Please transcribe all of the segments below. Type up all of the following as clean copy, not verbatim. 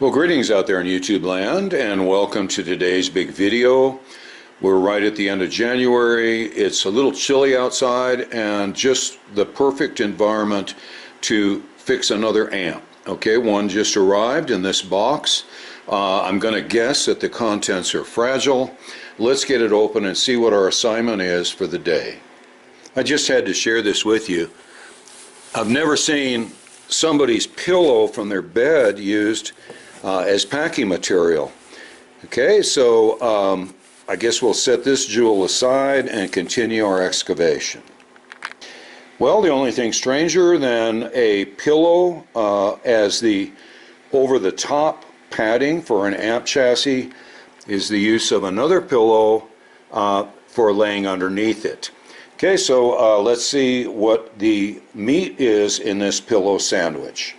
Well, greetings out there in YouTube land, and welcome to today's big video. We're right at the end of January. It's a little chilly outside and just the perfect environment to fix another amp. Okay, one just arrived in this box. I'm going to guess that the contents are fragile. Let's get it open and see what our assignment is for the day. I just had to share this with you. I've never seen somebody's pillow from their bed used as packing material. Okay, so I guess we'll set this jewel aside and continue our excavation. Well, the only thing stranger than a pillow as the over-the-top padding for an amp chassis is the use of another pillow for laying underneath it. Okay, so let's see what the meat is in this pillow sandwich.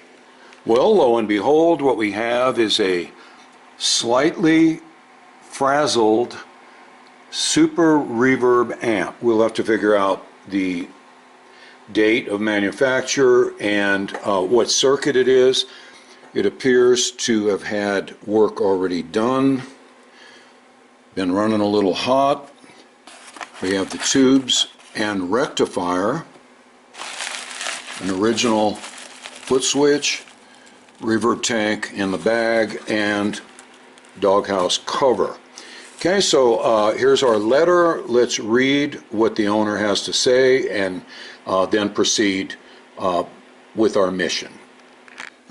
Well, lo and behold, what we have is a slightly frazzled Super Reverb amp. We'll have to figure out the date of manufacture and what circuit it is. It appears to have had work already done. Been running a little hot. We have the tubes and rectifier, an original foot switch, reverb tank in the bag, and doghouse cover. Okay, so here's our letter. Let's read what the owner has to say and then proceed with our mission.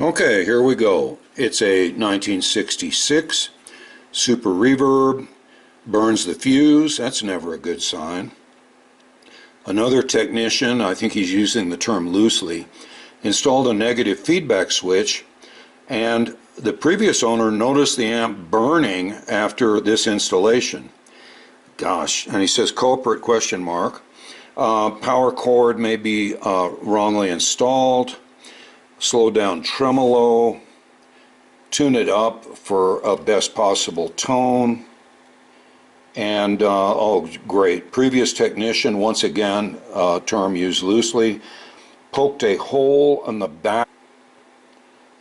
Okay, here we go. It's a 1966 Super Reverb. Burns the fuse. That's never a good sign. Another technician, I think he's using the term loosely, installed a negative feedback switch, and the previous owner noticed the amp burning after this installation. Gosh, and he says culprit question mark. Power cord may be wrongly installed. Slow down tremolo. Tune it up for a best possible tone. And oh great, previous technician, once again term used loosely, poked a hole in the back.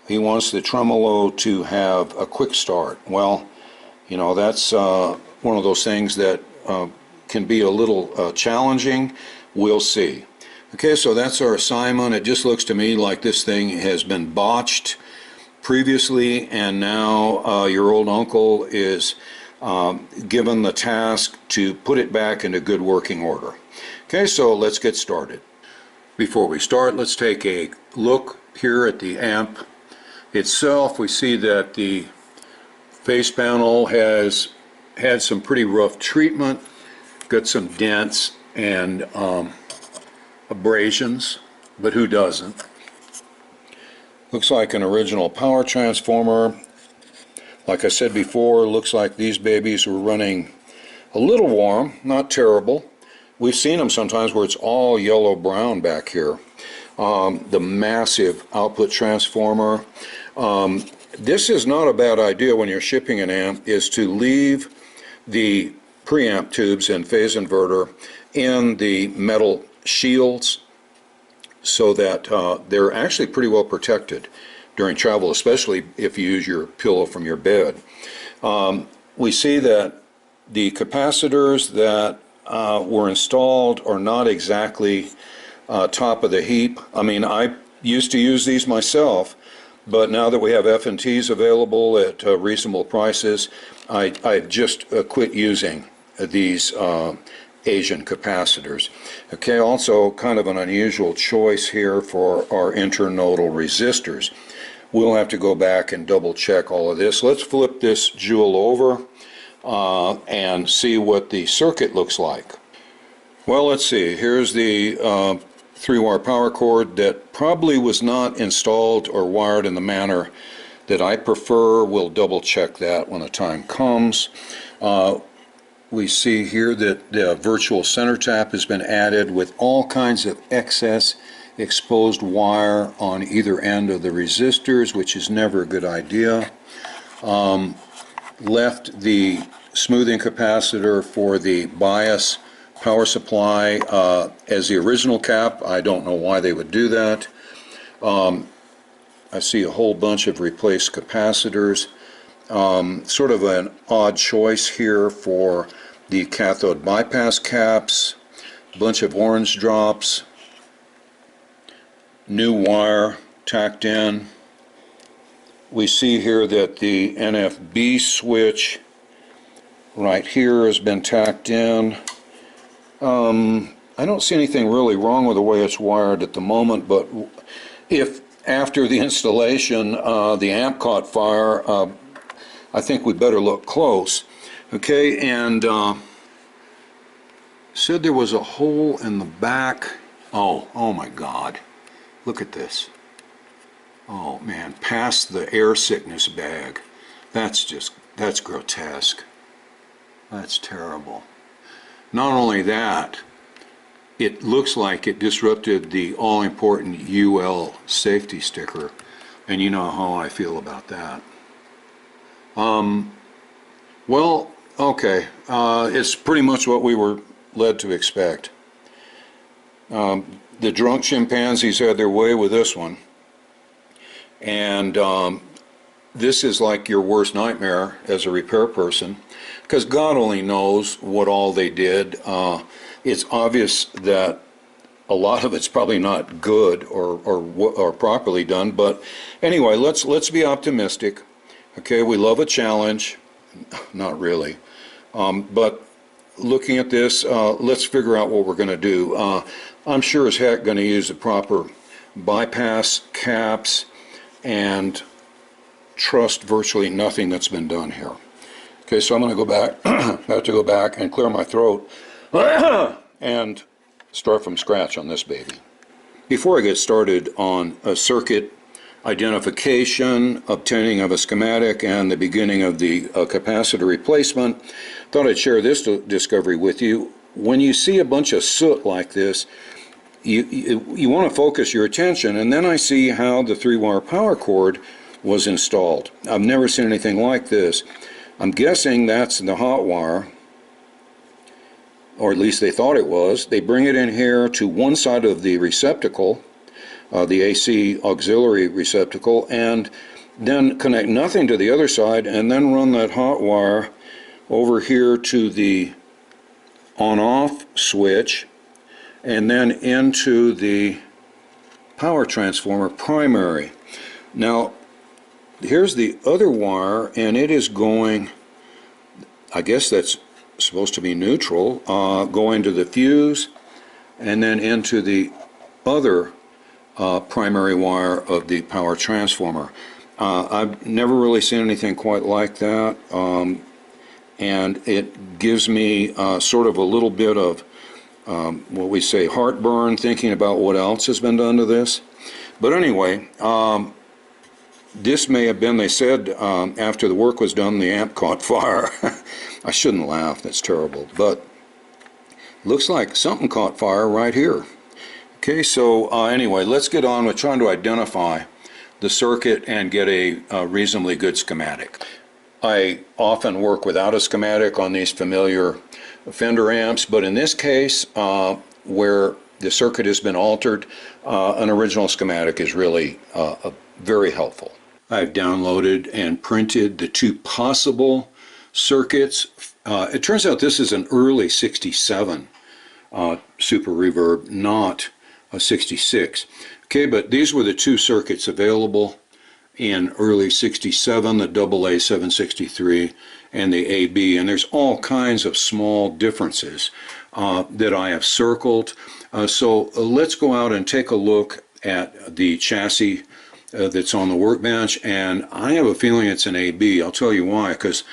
He wants the tremolo to have a quick start. Well, you know, that's one of those things that can be a little challenging. We'll see. Okay, so that's our assignment. It just looks to me like this thing has been botched previously, and now your old uncle is given the task to put it back into good working order. Okay, so let's get started. Before we start, let's take a look here at the amp itself. We see that the face panel has had some pretty rough treatment, got some dents and abrasions, but who doesn't? Looks like an original power transformer. Like I said before, looks like these babies were running a little warm, not terrible. We've seen them sometimes where it's all yellow-brown back here. The massive output transformer. This is not a bad idea when you're shipping an amp, is to leave the preamp tubes and phase inverter in the metal shields so that they're actually pretty well protected during travel, especially if you use your pillow from your bed. We see that the capacitors that were installed are not exactly top of the heap. I mean, I used to use these myself, but now that we have F&Ts available at reasonable prices, I've just quit using these Asian capacitors. Okay, also kind of an unusual choice here for our internodal resistors. We'll have to go back and double check all of this. Let's flip this jewel over and see what the circuit looks like. Well, let's see. Here's the 3-wire power cord that probably was not installed or wired in the manner that I prefer. We'll double check that when the time comes. We see here that the virtual center tap has been added with all kinds of excess exposed wire on either end of the resistors, which is never a good idea. Left the smoothing capacitor for the bias power supply as the original cap. I don't know why they would do that. I see a whole bunch of replaced capacitors. Sort of an odd choice here for the cathode bypass caps. A bunch of orange drops. New wire tacked in. We see here that the NFB switch right here has been tacked in. I don't see anything really wrong with the way it's wired at the moment, but if after the installation the amp caught fire, I think we better look close. Okay, and said there was a hole in the back. Oh my God, look at this. Oh man, past the air sickness bag. That's grotesque. That's terrible. Not only that, it looks like it disrupted the all-important UL safety sticker, and you know how I feel about that. Well, okay, it's pretty much what we were led to expect. The drunk chimpanzees had their way with this one, and this is like your worst nightmare as a repair person, because God only knows what all they did. It's obvious that a lot of it's probably not good or properly done, but anyway, let's be optimistic. Okay, we love a challenge. Not really, but looking at this, let's figure out what we're going to do. I'm sure as heck going to use the proper bypass caps and trust virtually nothing that's been done here. Okay, so I'm going to go back. I have to go back and clear my throat and start from scratch on this baby. Before I get started on a circuit identification, obtaining of a schematic, and the beginning of the capacitor replacement, thought I'd share this discovery with you. When you see a bunch of soot like this, you want to focus your attention, and then I see how the 3-wire power cord was installed. I've never seen anything like this. I'm guessing that's the hot wire, or at least they thought it was. They bring it in here to one side of the receptacle, the AC auxiliary receptacle, and then connect nothing to the other side, and then run that hot wire over here to the on-off switch, and then into the power transformer primary. Now here's the other wire, and it is going, I guess that's supposed to be neutral, going to the fuse and then into the other primary wire of the power transformer. I've never really seen anything quite like that, and it gives me sort of a little bit of what we say heartburn thinking about what else has been done to this. But anyway, this may have been, they said after the work was done, the amp caught fire. I shouldn't laugh, that's terrible, but looks like something caught fire right here. Okay, so anyway, let's get on with trying to identify the circuit and get a reasonably good schematic. I often work without a schematic on these familiar Fender amps, but in this case, where the circuit has been altered, an original schematic is really very helpful. I've downloaded and printed the two possible circuits. It turns out this is an early 67 Super Reverb, not a 66. Okay, but these were the two circuits available in early 67, the AA 763 and the AB, and there's all kinds of small differences that I have circled. So let's go out and take a look at the chassis that's on the workbench, and I have a feeling it's an AB. I'll tell you why, because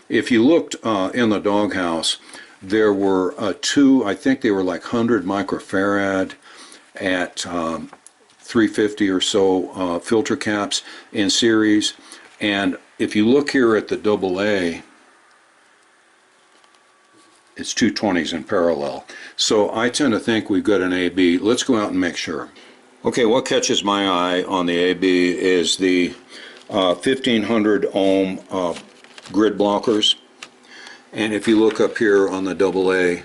if you looked in the doghouse, there were two, I think they were like 100 microfarad at 350 or so filter caps in series, and if you look here at the AA, it's 220s in parallel. So I tend to think we've got an AB. Let's go out and make sure. Okay, what catches my eye on the AB is the 1500 ohm grid blockers, and if you look up here on the AA,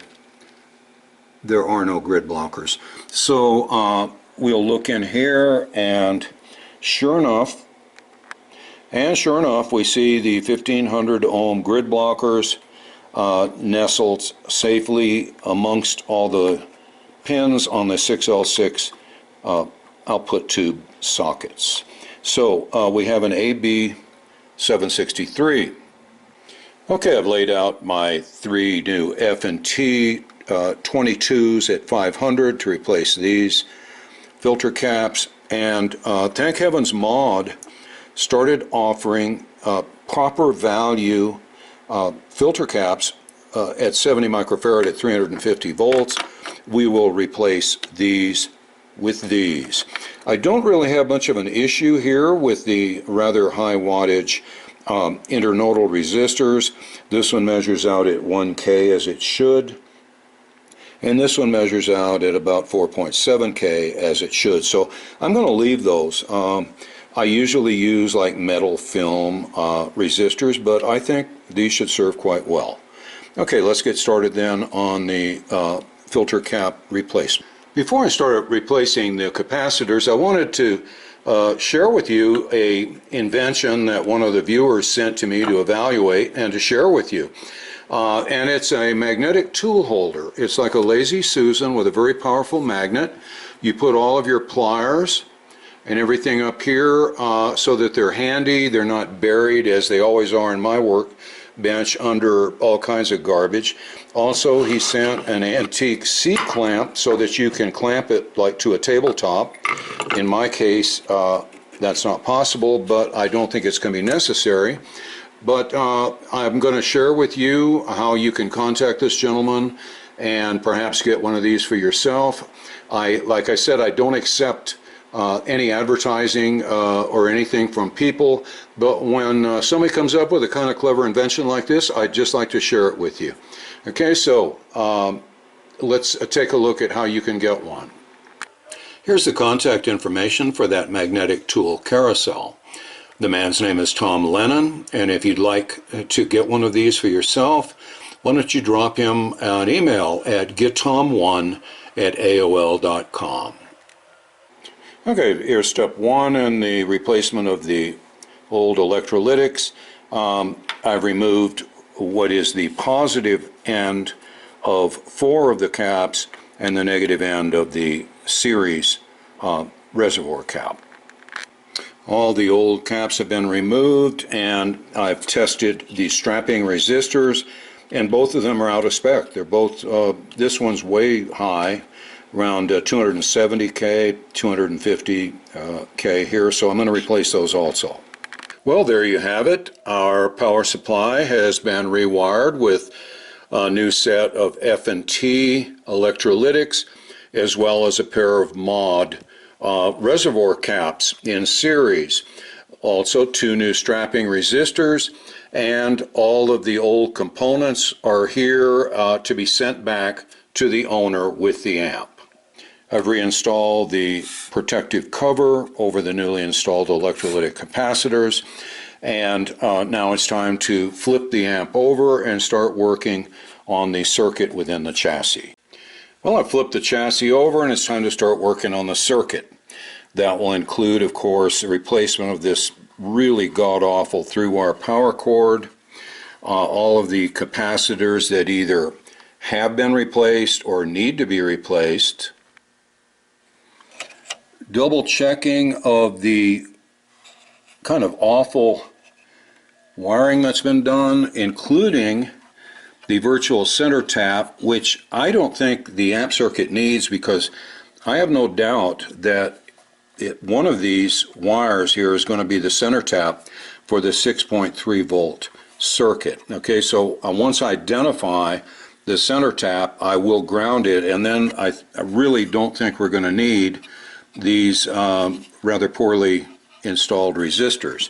there are no grid blockers. So we'll look in here, and sure enough, we see the 1500 ohm grid blockers nestled safely amongst all the pins on the 6L6 output tube sockets. So we have an AB763. Okay, I've laid out my 3 new F&T 22s at 500 to replace these filter caps, and thank heavens Mod started offering proper value filter caps at 70 microfarad at 350 volts. We will replace these with these. I don't really have much of an issue here with the rather high wattage internodal resistors. This one measures out at 1K as it should, and this one measures out at about 4.7K as it should. So I'm going to leave those. I usually use like metal film resistors, but I think these should serve quite well. Okay, let's get started then on the filter cap replacement. Before I start replacing the capacitors, I wanted to share with you a invention that one of the viewers sent to me to evaluate and to share with you. And it's a magnetic tool holder. It's like a Lazy Susan with a very powerful magnet. You put all of your pliers and everything up here so that they're handy. They're not buried as they always are in my work bench under all kinds of garbage. Also, he sent an antique seat clamp so that you can clamp it like to a tabletop. In my case, that's not possible, but I don't think it's going to be necessary. But I'm going to share with you how you can contact this gentleman and perhaps get one of these for yourself. Like I said, I don't accept any advertising or anything from people, but when somebody comes up with a kind of clever invention like this, I'd just like to share it with you. Okay, so let's take a look at how you can get one. Here's the contact information for that magnetic tool carousel. The man's name is Tom Lennon, and if you'd like to get one of these for yourself, why don't you drop him an email at gettom1@aol.com. Okay, here's step 1 in the replacement of the old electrolytics. I've removed what is the positive end of 4 of the caps and the negative end of the series reservoir cap. All the old caps have been removed, and I've tested the strapping resistors, and both of them are out of spec. They're both, this one's way high, around 270K, 250K here, so I'm going to replace those also. Well, there you have it. Our power supply has been rewired with a new set of F&T electrolytics, as well as a pair of Mod reservoir caps in series. Also 2 new strapping resistors, and all of the old components are here to be sent back to the owner with the amp. I've reinstalled the protective cover over the newly installed electrolytic capacitors, and now it's time to flip the amp over and start working on the circuit within the chassis. Well, I've flipped the chassis over, and it's time to start working on the circuit. That will include, of course, the replacement of this really god-awful 3-wire power cord, all of the capacitors that either have been replaced or need to be replaced, double checking of the kind of awful wiring that's been done, including the virtual center tap, which I don't think the amp circuit needs, because I have no doubt that one of these wires here is going to be the center tap for the 6.3 volt circuit. Okay, so once I identify the center tap, I will ground it, and then I really don't think we're going to need these rather poorly installed resistors.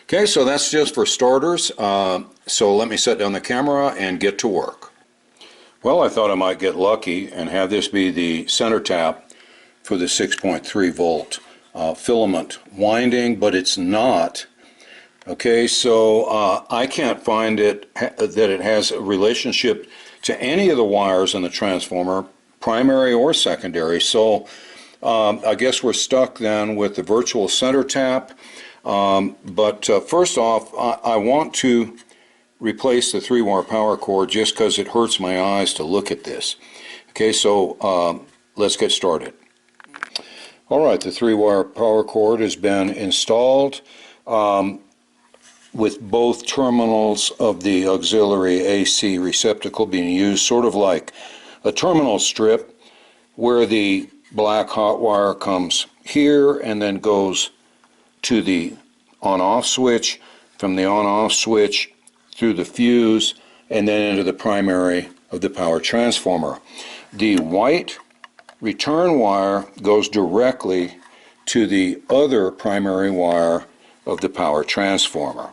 Okay, so that's just for starters. So let me set down the camera and get to work. Well, I thought I might get lucky and have this be the center tap for the 6.3 volt filament winding, but it's not. Okay, so I can't find it that it has a relationship to any of the wires in the transformer, primary or secondary. So I guess we're stuck then with the virtual center tap. But first off, I want to replace the 3-wire power cord just because it hurts my eyes to look at this. Okay, so let's get started. Alright, the 3-wire power cord has been installed with both terminals of the auxiliary AC receptacle being used sort of like a terminal strip where the black hot wire comes here and then goes to the on-off switch, from the on-off switch through the fuse, and then into the primary of the power transformer. The white return wire goes directly to the other primary wire of the power transformer.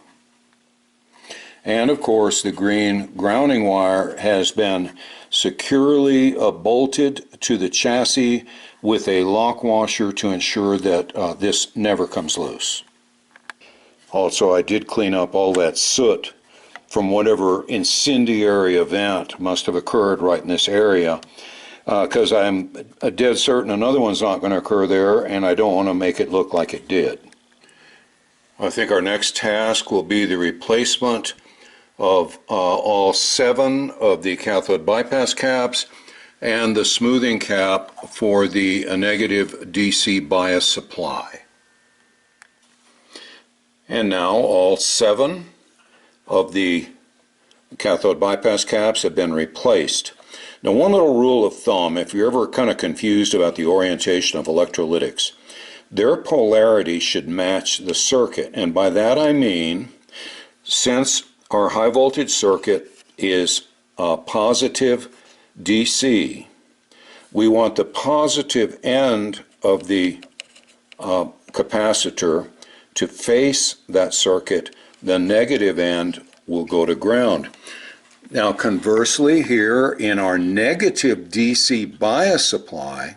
And of course the green grounding wire has been securely bolted to the chassis with a lock washer to ensure that this never comes loose. Also, I did clean up all that soot from whatever incendiary event must have occurred right in this area, because I'm dead certain another one's not going to occur there, and I don't want to make it look like it did. I think our next task will be the replacement of all 7 of the cathode bypass caps and the smoothing cap for the negative DC bias supply. And now all 7 of the cathode bypass caps have been replaced. Now, one little rule of thumb, if you're ever kind of confused about the orientation of electrolytics, their polarity should match the circuit, and by that I mean, since our high voltage circuit is positive DC, we want the positive end of the capacitor to face that circuit. The negative end will go to ground. Now conversely, here in our negative DC bias supply,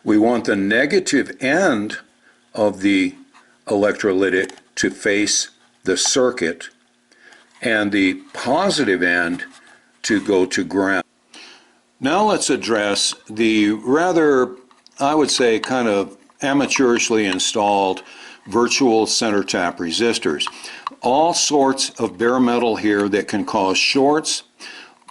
we want the negative end of the electrolytic to face the circuit and the positive end to go to ground. Now let's address the rather, I would say, kind of amateurishly installed virtual center tap resistors. All sorts of bare metal here that can cause shorts.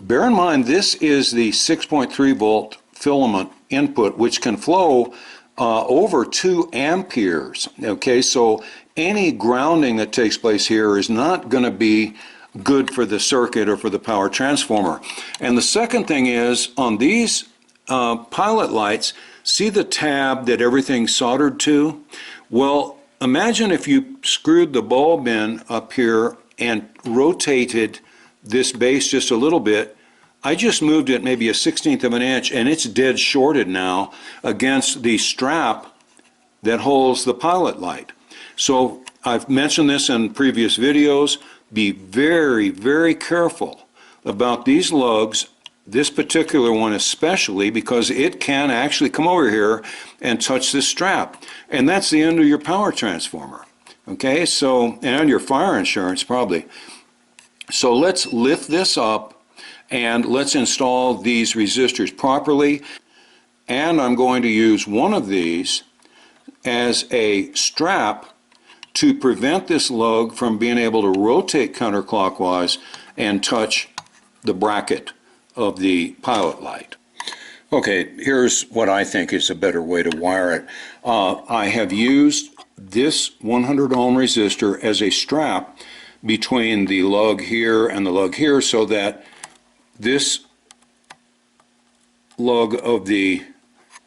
Bear in mind, this is the 6.3 volt filament input, which can flow over 2 amperes. Okay, so any grounding that takes place here is not going to be good for the circuit or for the power transformer. And the second thing is, on these pilot lights, see the tab that everything's soldered to? Well, imagine if you screwed the bulb in up here and rotated this base just a little bit. I just moved it maybe a 1/16 of an inch, and it's dead shorted now against the strap that holds the pilot light. So I've mentioned this in previous videos. Be very, very careful about these lugs, this particular one especially, because it can actually come over here and touch this strap. And that's the end of your power transformer. Okay, so, and your fire insurance probably. So let's lift this up and let's install these resistors properly. And I'm going to use one of these as a strap to prevent this lug from being able to rotate counterclockwise and touch the bracket of the pilot light. Okay, here's what I think is a better way to wire it. I have used this 100 ohm resistor as a strap between the lug here and the lug here, so that this lug of the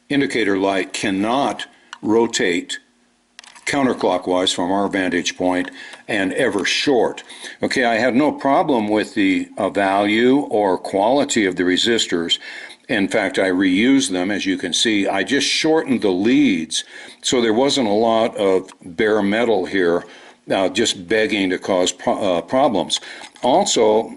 indicator light cannot rotate counterclockwise from our vantage point and ever short. Okay, I have no problem with the value or quality of the resistors. In fact, I reuse them. As you can see, I just shortened the leads, so there wasn't a lot of bare metal here just begging to cause problems. Also,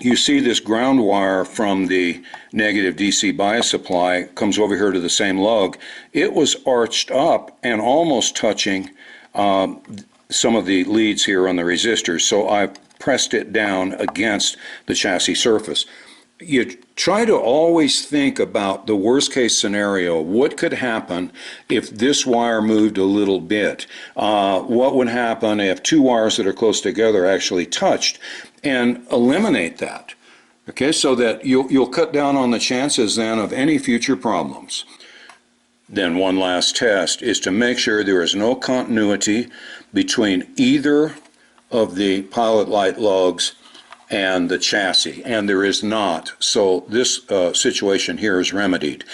you see this ground wire from the negative DC bias supply comes over here to the same lug. It was arched up and almost touching some of the leads here on the resistors, so I pressed it down against the chassis surface. you try to always think about the worst case scenario. What could happen if this wire moved a little bit? What would happen if two wires that are close together actually touched? And eliminate that. Okay, so that you'll cut down on the chances then of any future problems. Then one last test is to make sure there is no continuity between either of the pilot light lugs and the chassis, and there is not. So this situation here is remedied.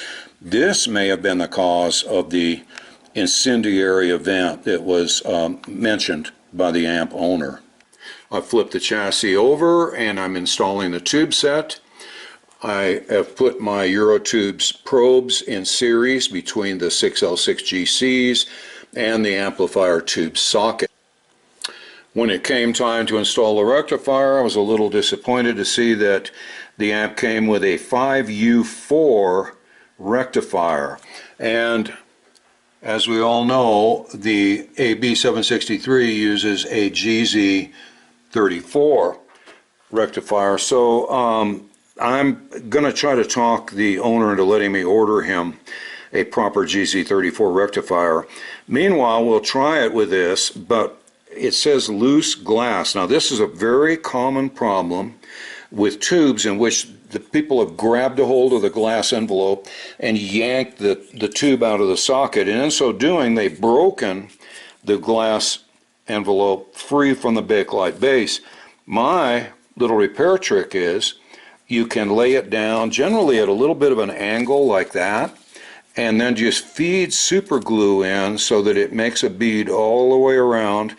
This may have been the cause of the incendiary event that was mentioned by the amp owner. I flipped the chassis over and I'm installing the tube set. I have put my Eurotubes probes in series between the 6L6GCs and the amplifier tube socket. When it came time to install the rectifier, I was a little disappointed to see that the amp came with a 5U4 rectifier. And as we all know, the AB763 uses a GZ34 rectifier. So I'm going to try to talk the owner into letting me order him a proper GZ34 rectifier. Meanwhile, we'll try it with this, but it says loose glass. Now this is a very common problem with tubes in which the people have grabbed a hold of the glass envelope and yanked the tube out of the socket, and in so doing they've broken the glass envelope free from the bakelite base. My little repair trick is you can lay it down generally at a little bit of an angle like that, and then just feed super glue in so that it makes a bead all the way around.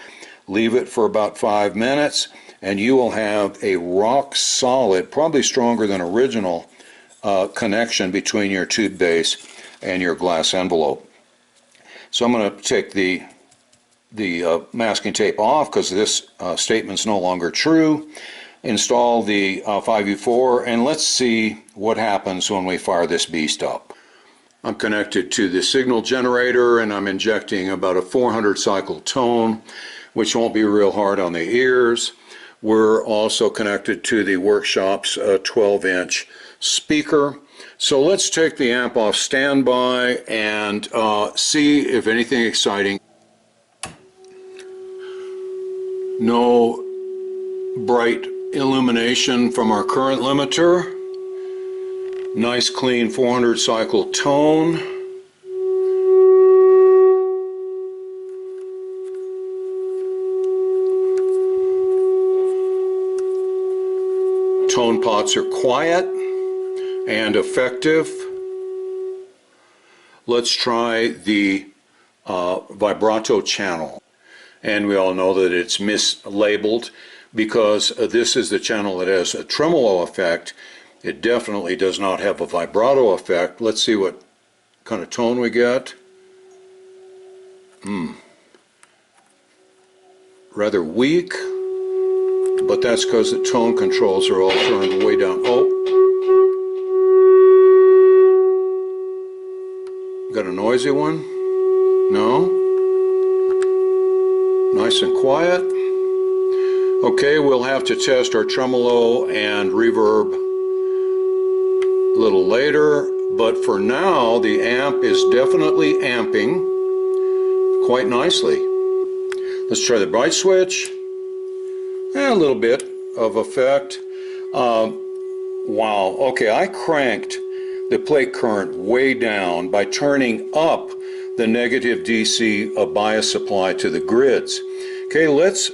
Leave it for about 5 minutes and you will have a rock solid, probably stronger than original, connection between your tube base and your glass envelope. So I'm going to take the masking tape off because this statement's no longer true. Install the 5U4 and let's see what happens when we fire this beast up. I'm connected to the signal generator and I'm injecting about a 400 cycle tone, which won't be real hard on the ears. We're also connected to the workshop's 12-inch speaker. So let's take the amp off standby and see if anything exciting. No bright illumination from our current limiter. Nice clean 400 cycle tone. Tone pots are quiet and effective. Let's try the vibrato channel. And we all know that it's mislabeled because this is the channel that has a tremolo effect. It definitely does not have a vibrato effect. Let's see what kind of tone we get. Rather weak, but that's because the tone controls are all turned way down. Oh, got a noisy one? No? Nice and quiet. Okay, we'll have to test our tremolo and reverb a little later, but for now the amp is definitely amping quite nicely. Let's try the bright switch. A little bit of effect. Wow, okay, I cranked the plate current way down by turning up the negative DC bias supply to the grids. Okay, let's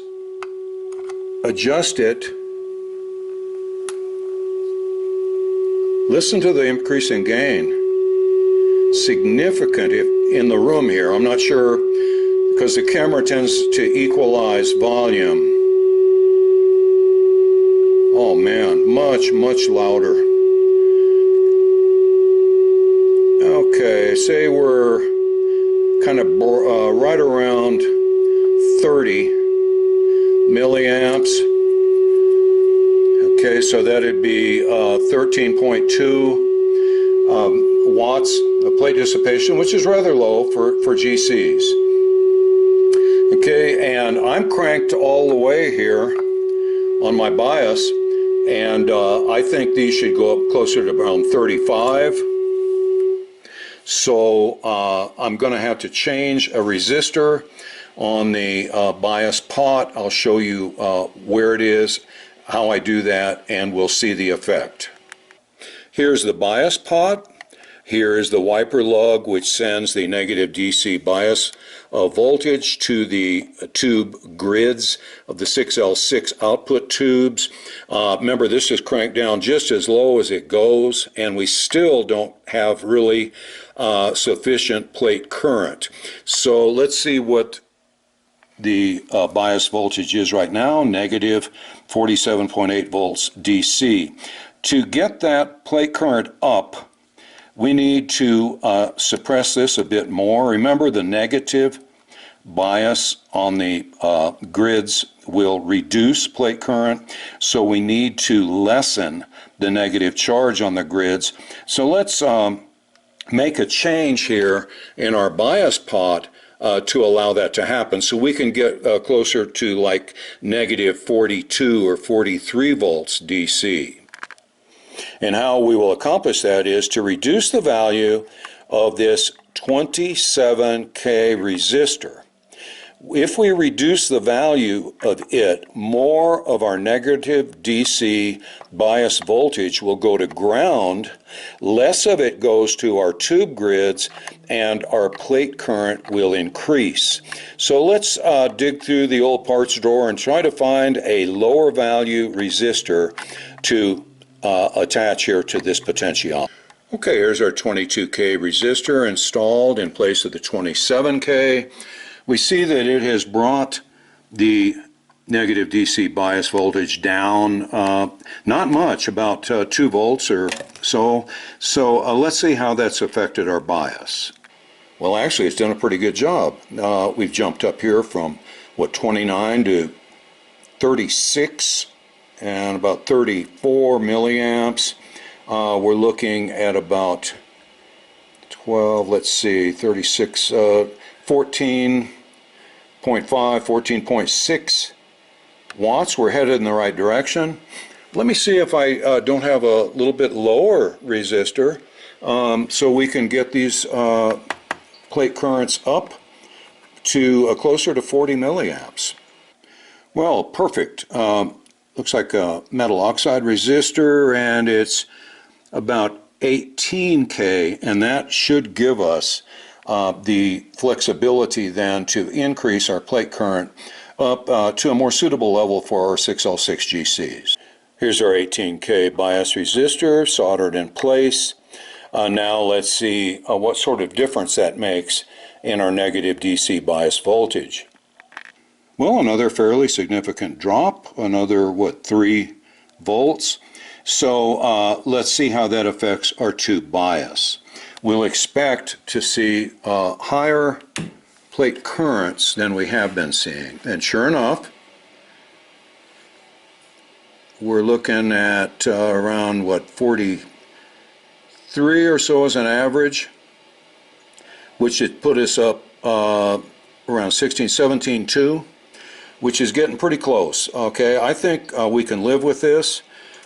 adjust it. Listen to the increasing gain. Significant in the room here. I'm not sure because the camera tends to equalize volume. Oh man, much louder. Okay, say we're kind of right around 30 milliamps. Okay, so that'd be 13.2 watts of plate dissipation, which is rather low for GCs. Okay, and I'm cranked all the way here on my bias, and I think these should go up closer to around 35. So I'm going to have to change a resistor on the bias pot. I'll show you where it is, how I do that, and we'll see the effect. Here's the bias pot. Here is the wiper lug, which sends the negative DC bias voltage to the tube grids of the 6L6 output tubes. Remember, this is cranked down just as low as it goes, and we still don't have really sufficient plate current. So let's see what the bias voltage is right now, negative 47.8 volts DC. To get that plate current up, we need to suppress this a bit more. Remember, the negative bias on the grids will reduce plate current, so we need to lessen the negative charge on the grids. So let's make a change here in our bias pot to allow that to happen, so we can get closer to like negative 42 or 43 volts DC. And how we will accomplish that is to reduce the value of this 27K resistor. If we reduce the value of it, more of our negative DC bias voltage will go to ground, less of it goes to our tube grids, and our plate current will increase. So let's dig through the old parts drawer and try to find a lower value resistor to attach here to this potentiometer. Okay, here's our 22K resistor installed in place of the 27K. We see that it has brought the negative DC bias voltage down, not much, about 2 volts or so. So let's see how that's affected our bias. Well, actually, it's done a pretty good job. We've jumped up here from, what, 29 to 36 and about 34 milliamps. We're looking at about 12, let's see, 36, 14.5, 14.6 watts. We're headed in the right direction. Let me see if I don't have a little bit lower resistor so we can get these plate currents up to closer to 40 milliamps. Well, perfect. Looks like a metal oxide resistor, and it's about 18K, and that should give us the flexibility then to increase our plate current up to a more suitable level for our 6L6 GCs. Here's our 18K bias resistor soldered in place. Now let's see what sort of difference that makes in our negative DC bias voltage. Well, another fairly significant drop, another, 3 volts. So let's see how that affects our tube bias. We'll expect to see higher plate currents than we have been seeing. And sure enough, we're looking at around, 43 or so as an average, which should put us up around 16, 17.2. Which is getting pretty close. Okay, I think we can live with this.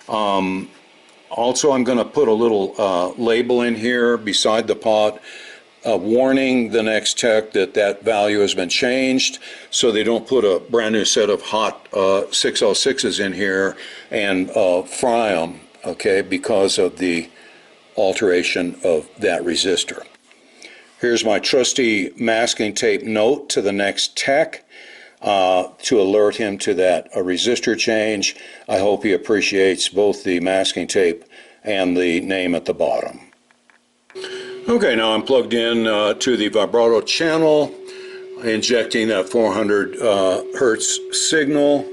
Also, I'm going to put a little label in here beside the pot warning the next tech that that value has been changed, so they don't put a brand new set of hot 6L6s in here and fry them, okay, because of the alteration of that resistor. Here's my trusty masking tape note to the next tech. To alert him to that resistor change. I hope he appreciates both the masking tape and the name at the bottom. Okay, now I'm plugged in to the vibrato channel, injecting that 400 hertz signal,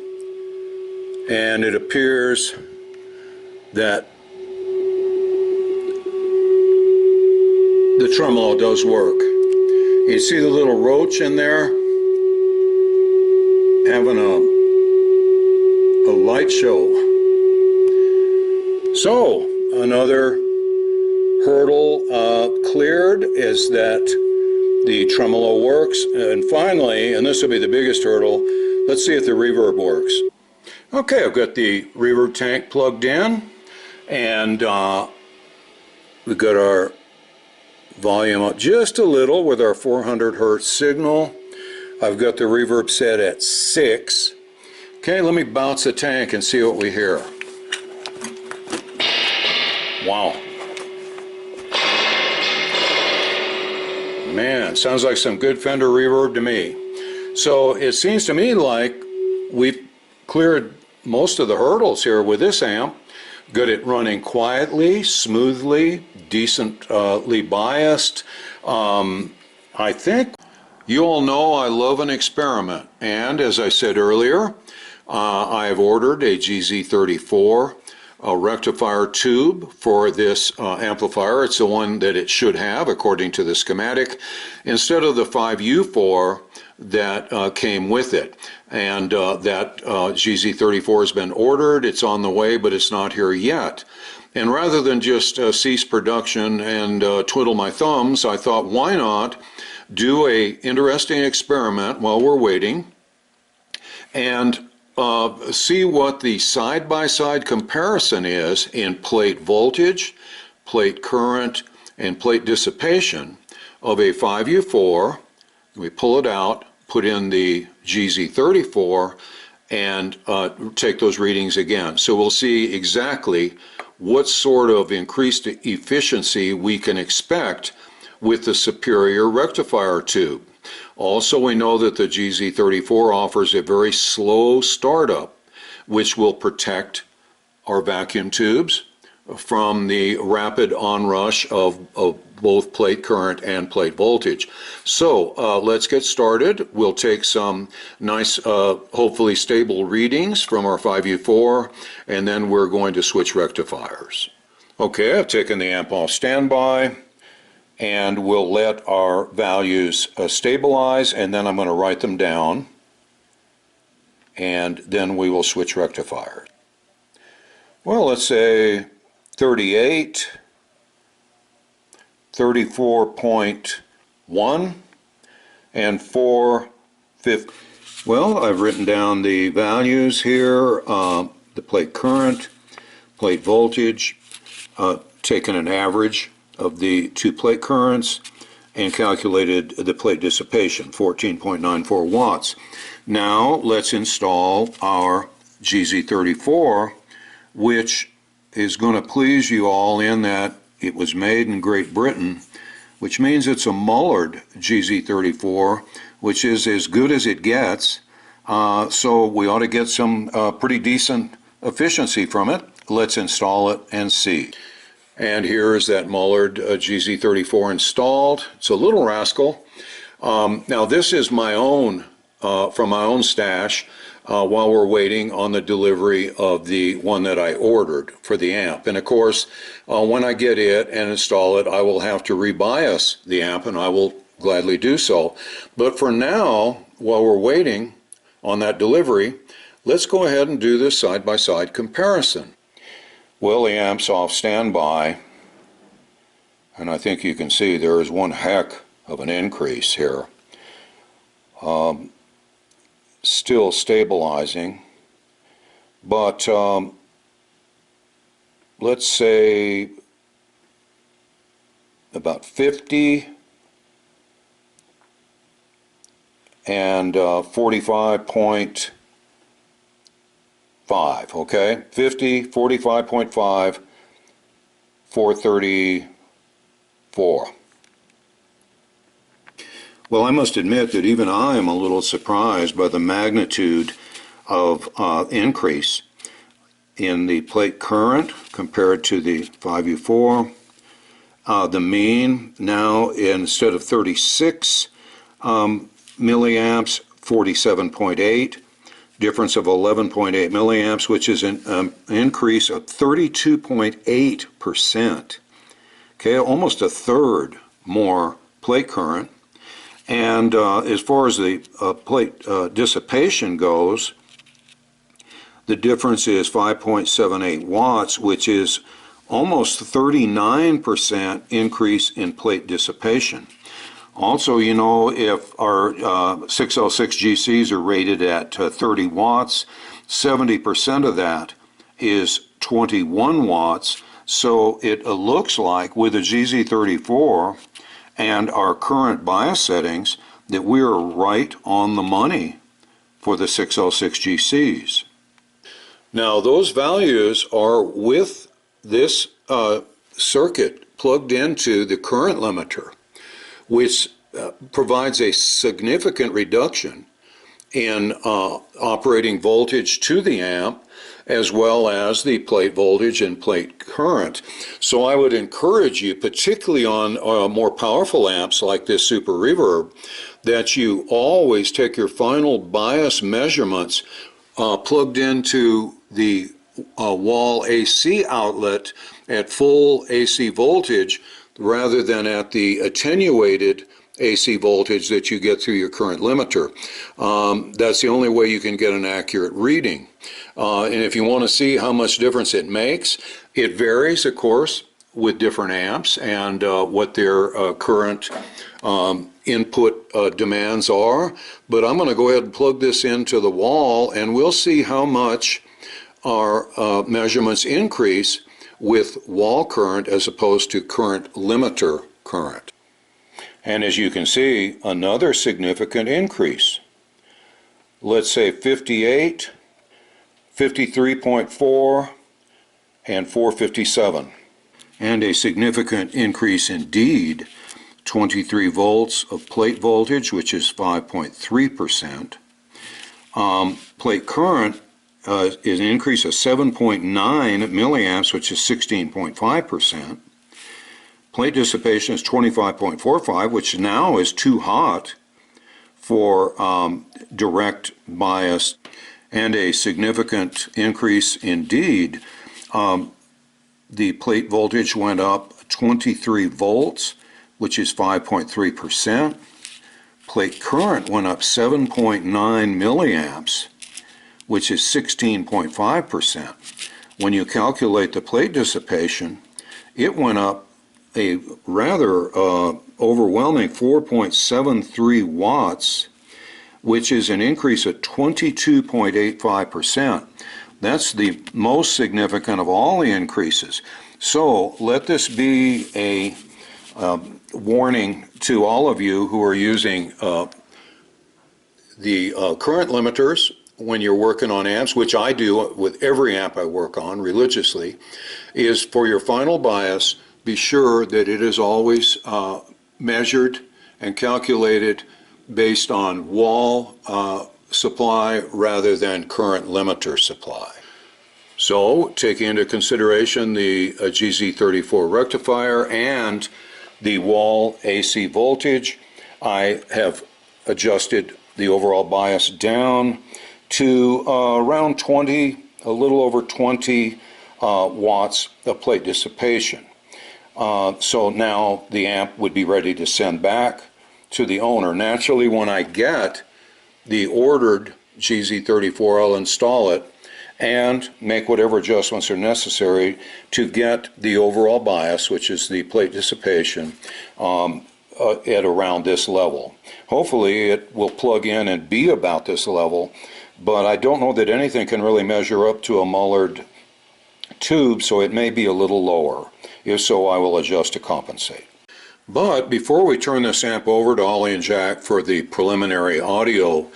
and it appears that the tremolo does work. You see the little roach in there having a light show. So another hurdle cleared is that the tremolo works. And finally, and this will be the biggest hurdle, let's see if the reverb works. Okay, I've got the reverb tank plugged in, and we've got our volume up just a little with our 400 hertz signal. I've got the reverb set at 6. Okay, let me bounce the tank and see what we hear. Wow. Man, sounds like some good Fender reverb to me. So it seems to me like we've cleared most of the hurdles here with this amp. Good at running quietly, smoothly, decently biased. I think you all know I love an experiment, and as I said earlier, I have ordered a GZ34 rectifier tube for this amplifier. It's the one that it should have according to the schematic, instead of the 5U4 that came with it. And that GZ34 has been ordered, it's on the way, but it's not here yet. And rather than just cease production and twiddle my thumbs, I thought, why not do a interesting experiment while we're waiting and see what the side-by-side comparison is in plate voltage, plate current, and plate dissipation of a 5U4. We pull it out, put in the GZ34, and take those readings again. So we'll see exactly what sort of increased efficiency we can expect with the superior rectifier tube. Also, we know that the GZ34 offers a very slow startup, which will protect our vacuum tubes from the rapid onrush of both plate current and plate voltage. So let's get started. We'll take some nice, hopefully stable readings from our 5U4, and then we're going to switch rectifiers. Okay, I've taken the amp off standby, and we'll let our values stabilize, and then I'm going to write them down, and then we will switch rectifiers. Well, let's say 38, 34.1, and 450. Well, I've written down the values here, the plate current, plate voltage, taken an average of the two plate currents, and calculated the plate dissipation, 14.94 watts. Now let's install our GZ34, which is going to please you all in that it was made in Great Britain, which means it's a Mullard GZ34, which is as good as it gets. So we ought to get some pretty decent efficiency from it. Let's install it and see. And here is that Mullard GZ34 installed. It's a little rascal. Now this is my own, from my own stash, while we're waiting on the delivery of the one that I ordered for the amp. And of course, when I get it and install it, I will have to rebias the amp, and I will gladly do so. But for now, while we're waiting on that delivery, let's go ahead and do this side-by-side comparison. Well, the amp's off standby, and I think you can see there is one heck of an increase here. Still stabilizing, but let's say about 50 and 45.5. Okay, 50, 45.5, 434. Well, I must admit that even I am a little surprised by the magnitude of increase in the plate current compared to the 5U4. The mean now, instead of 36 milliamps, 47.8. Difference of 11.8 milliamps, which is an increase of 32.8%. Okay, almost a third more plate current. And as far as the plate dissipation goes, the difference is 5.78 watts, which is almost 39% increase in plate dissipation. Also, you know, if our 606 GCs are rated at 30 watts, 70% of that is 21 watts. So it looks like with a GZ34 and our current bias settings that we are right on the money for the 606 GCs. Now those values are with this circuit plugged into the current limiter, which provides a significant reduction in operating voltage to the amp, as well as the plate voltage and plate current. So I would encourage you, particularly on more powerful amps like this Super Reverb, that you always take your final bias measurements plugged into the wall AC outlet at full AC voltage rather than at the attenuated AC voltage that you get through your current limiter. That's the only way you can get an accurate reading. And if you want to see how much difference it makes, it varies, of course, with different amps and what their current input demands are. But I'm going to go ahead and plug this into the wall, and we'll see how much our measurements increase with wall current as opposed to current limiter current. And as you can see, another significant increase. Let's say 58, 53.4, and 457. And a significant increase indeed, 23 volts of plate voltage, which is 5.3%. Plate current is an increase of 7.9 milliamps, which is 16.5%. Plate dissipation is 25.45, which now is too hot for direct bias, and a significant increase indeed. The plate voltage went up 23 volts, which is 5.3%. Plate current went up 7.9 milliamps, which is 16.5%. When you calculate the plate dissipation, it went up a rather overwhelming 4.73 watts, which is an increase of 22.85%. That's the most significant of all the increases. So let this be a warning to all of you who are using the current limiters when you're working on amps, which I do with every amp I work on religiously, is for your final bias, be sure that it is always measured and calculated based on wall supply rather than current limiter supply. So, taking into consideration the GZ34 rectifier and the wall AC voltage, I have adjusted the overall bias down to around 20, a little over 20 watts of plate dissipation. So now the amp would be ready to send back to the owner. Naturally, when I get the ordered GZ34, I'll install it and make whatever adjustments are necessary to get the overall bias, which is the plate dissipation, at around this level. Hopefully it will plug in and be about this level, but I don't know that anything can really measure up to a Mullard tube, so it may be a little lower. If so, I will adjust to compensate. But before we turn this amp over to Ollie and Jack for the preliminary audio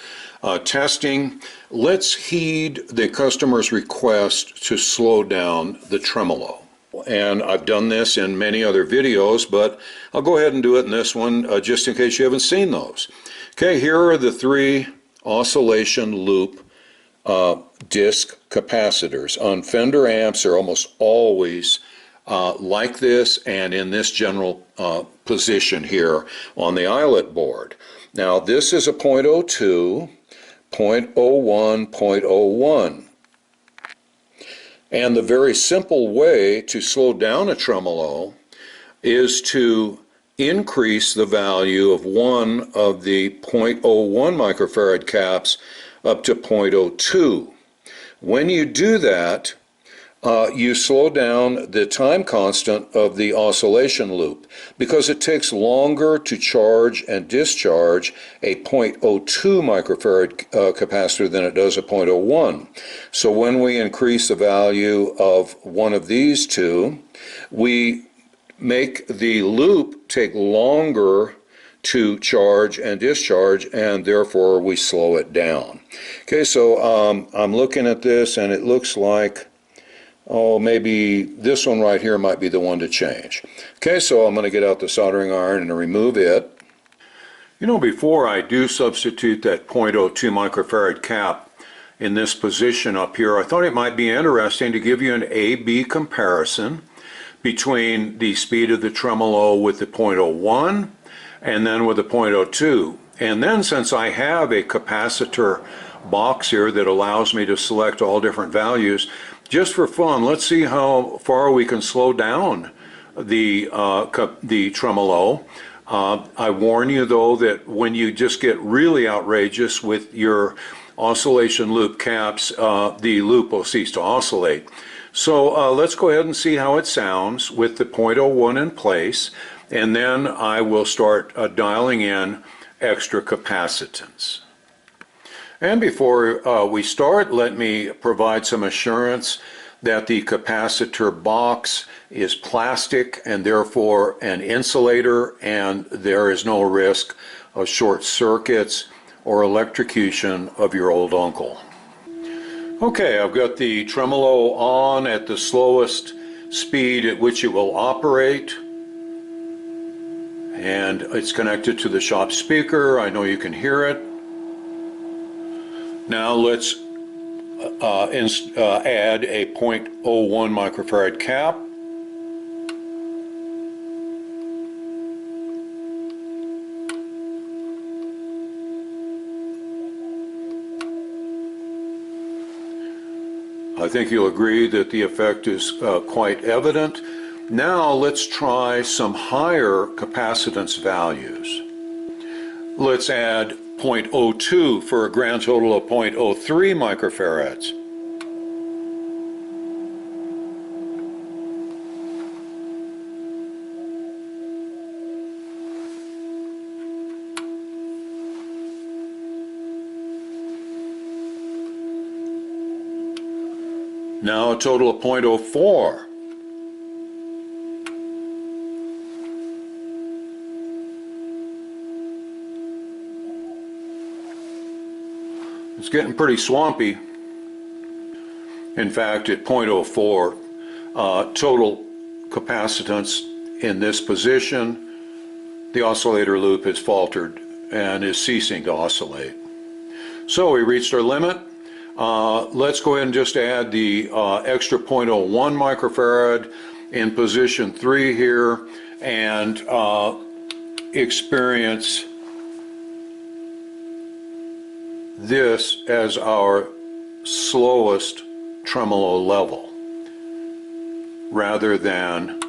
testing, let's heed the customer's request to slow down the tremolo. And I've done this in many other videos, but I'll go ahead and do it in this one just in case you haven't seen those. Okay, here are the 3 oscillation loop disc capacitors. On Fender amps, they're almost always like this and in this general position here on the eyelet board. Now this is a 0.02, 0.01, 0.01. And the very simple way to slow down a tremolo is to increase the value of one of the 0.01 microfarad caps up to 0.02. When you do that, you slow down the time constant of the oscillation loop because it takes longer to charge and discharge a 0.02 microfarad capacitor than it does a 0.01. So when we increase the value of one of these two, we make the loop take longer to charge and discharge, and therefore we slow it down. Okay, so I'm looking at this and it looks like, oh, maybe this one right here might be the one to change. Okay, so I'm going to get out the soldering iron and remove it. You know, before I do substitute that 0.02 microfarad cap in this position up here, I thought it might be interesting to give you an A-B comparison between the speed of the tremolo with the 0.01 and then with the 0.02. And then, since I have a capacitor box here that allows me to select all different values, just for fun, let's see how far we can slow down the tremolo. I warn you though that when you just get really outrageous with your oscillation loop caps, the loop will cease to oscillate. So let's go ahead and see how it sounds with the 0.01 in place, and then I will start dialing in extra capacitance. And before we start, let me provide some assurance that the capacitor box is plastic and therefore an insulator, and there is no risk of short circuits or electrocution of your old uncle. Okay, I've got the tremolo on at the slowest speed at which it will operate, and it's connected to the shop speaker. I know you can hear it. Now let's add a 0.01 microfarad cap. I think you'll agree that the effect is quite evident. Now let's try some higher capacitance values. Let's add 0.02 for a grand total of 0.03 microfarads. Now a total of 0.04. It's getting pretty swampy. In fact, at 0.04, total capacitance in this position, the oscillator loop has faltered and is ceasing to oscillate. So we reached our limit. Let's go ahead and just add the extra 0.01 microfarad in position 3 here and experience this as our slowest tremolo level rather than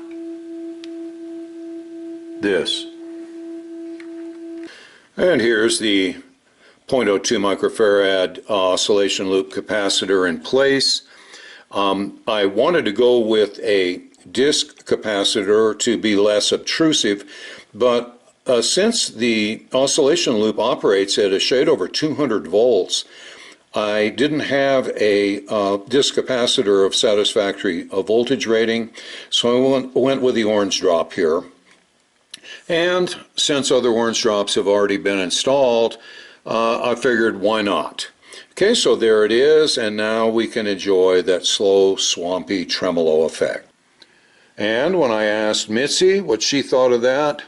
this. And here's the 0.02 microfarad oscillation loop capacitor in place. I wanted to go with a disc capacitor to be less obtrusive, but since the oscillation loop operates at a shade over 200 volts, I didn't have a disc capacitor of satisfactory voltage rating, so I went with the orange drop here. And since other orange drops have already been installed, I figured why not. Okay, so there it is, and now we can enjoy that slow, swampy tremolo effect. And when I asked Mitzi what she thought of that,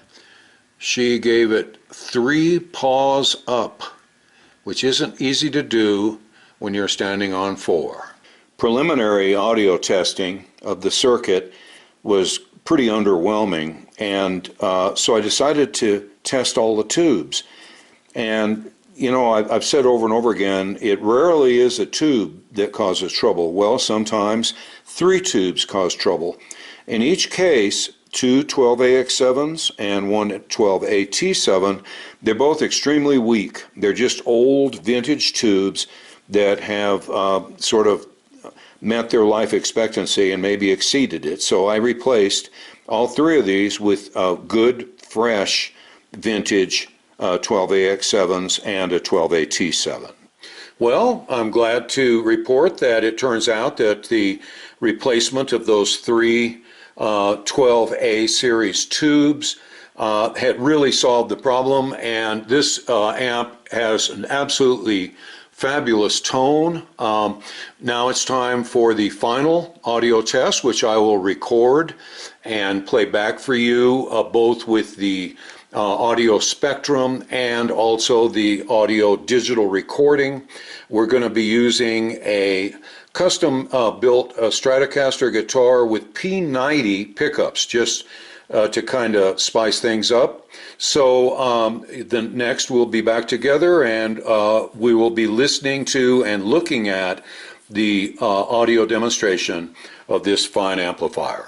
she gave it 3 paws up, which isn't easy to do when you're standing on 4. Preliminary audio testing of the circuit was pretty underwhelming, and so I decided to test all the tubes. And you know, I've said over and over again, it rarely is a tube that causes trouble. Well, sometimes 3 tubes cause trouble. In each case, 2 12AX7s and 1 12AT7, they're both extremely weak. They're just old vintage tubes that have sort of met their life expectancy and maybe exceeded it. So I replaced all three of these with good, fresh, vintage 12AX7s and a 12AT7. Well, I'm glad to report that it turns out that the replacement of those three 12A series tubes had really solved the problem, and this amp has an absolutely fabulous tone. Now it's time for the final audio test, which I will record and play back for you, both with the audio spectrum and also the audio digital recording. We're going to be using a custom built Stratocaster guitar with P90 pickups, just to kind of spice things up. So then next we'll be back together, and we will be listening to and looking at the audio demonstration of this fine amplifier.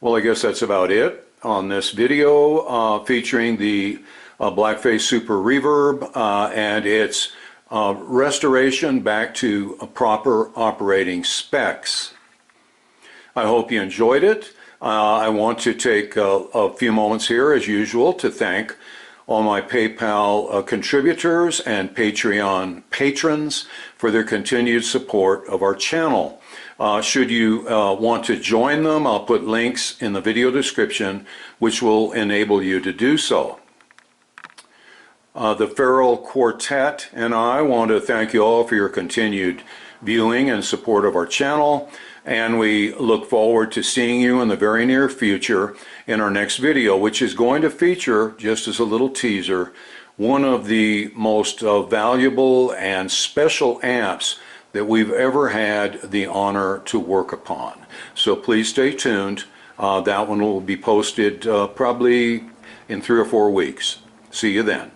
Well, I guess that's about it on this video featuring the Blackface Super Reverb and its restoration back to proper operating specs. I hope you enjoyed it. I want to take a few moments here, as usual, to thank all my PayPal contributors and Patreon patrons for their continued support of our channel. Should you want to join them, I'll put links in the video description which will enable you to do so. The Feral Quartet and I want to thank you all for your continued viewing and support of our channel, and we look forward to seeing you in the very near future in our next video, which is going to feature, just as a little teaser, one of the most valuable and special amps that we've ever had the honor to work upon. So please stay tuned. That one will be posted probably in 3 or 4 weeks. See you then.